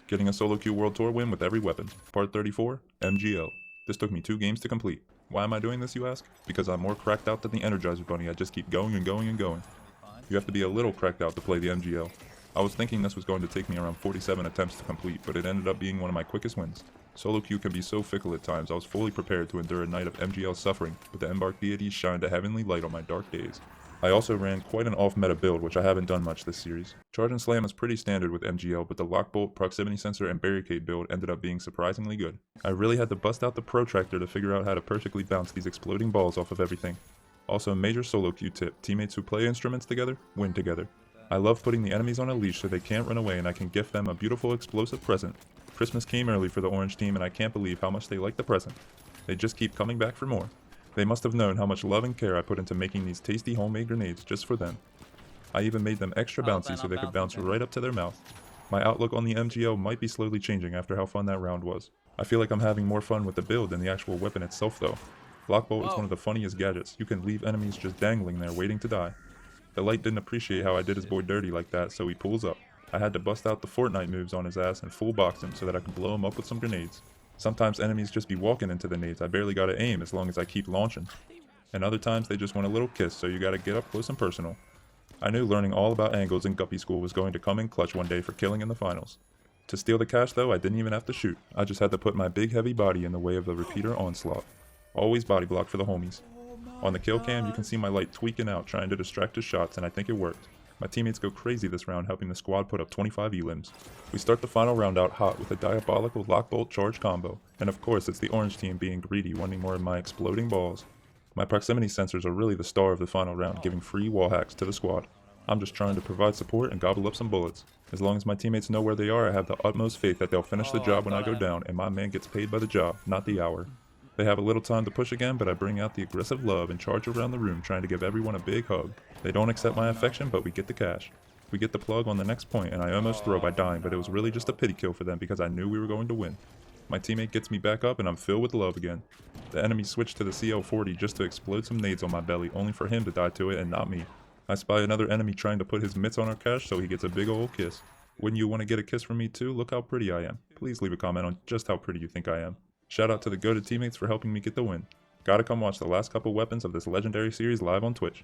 Getting a SoloQ World Tour win with every weapon. Part 34, MGL. This took me 2 games to complete. Why am I doing this, you ask? Because I'm more cracked out than the Energizer Bunny. I just keep going and going and going. You have to be a little cracked out to play the MGL. I was thinking this was going to take me around 47 attempts to complete, but it ended up being one of my quickest wins. SoloQ can be so fickle at times. I was fully prepared to endure a night of MGL suffering, but the Embark deities shined a heavenly light on my dark days. I also ran quite an off-meta build, which I haven't done much this series. Charge and Slam is pretty standard with MGL, but the Lockbolt, Proximity Sensor, and Barricade build ended up being surprisingly good. I really had to bust out the Protractor to figure out how to perfectly bounce these exploding balls off of everything. Also, a major SoloQ tip: teammates who play instruments together, win together. I love putting the enemies on a leash so they can't run away and I can gift them a beautiful explosive present. Christmas came early for the orange team and I can't believe how much they like the present. They just keep coming back for more. They must have known how much love and care I put into making these tasty homemade grenades just for them. I even made them extra bouncy so they could bounce right up to their mouth. My outlook on the MGL might be slowly changing after how fun that round was. I feel like I'm having more fun with the build than the actual weapon itself though. Lockbolt is one of the funniest gadgets. You can leave enemies just dangling there waiting to die. The light didn't appreciate how I did his boy dirty like that, so he pulls up. I had to bust out the Fortnite moves on his ass and full box him so that I could blow him up with some grenades. Sometimes enemies just be walking into the nades. I barely gotta aim as long as I keep launching. And other times they just want a little kiss, so you gotta get up close and personal. I knew learning all about angles in Guppy School was going to come in clutch one day for killing in the finals. To steal the cash though, I didn't even have to shoot. I just had to put my big heavy body in the way of the repeater onslaught. Always body block for the homies. On the kill cam, you can see my light tweaking out trying to distract his shots, and I think it worked. My teammates go crazy this round, helping the squad put up 25 elims. We start the final round out hot with a diabolical Lockbolt charge combo, and of course it's the orange team being greedy, wanting more of my exploding balls. My proximity sensors are really the star of the final round, giving free wall hacks to the squad. I'm just trying to provide support and gobble up some bullets. As long as my teammates know where they are, I have the utmost faith that they'll finish the job when I go down, and my man gets paid by the job, not the hour. They have a little time to push again, but I bring out the aggressive love and charge around the room trying to give everyone a big hug. They don't accept my affection, but we get the cash. We get the plug on the next point and I almost throw by dying, but it was really just a pity kill for them because I knew we were going to win. My teammate gets me back up and I'm filled with love again. The enemy switched to the CL40 just to explode some nades on my belly, only for him to die to it and not me. I spy another enemy trying to put his mitts on our cash so he gets a big ol' kiss. Wouldn't you want to get a kiss from me too? Look how pretty I am. Please leave a comment on just how pretty you think I am. Shout out to the GOAT teammates for helping me get the win. Gotta come watch the last couple weapons of this legendary series live on Twitch.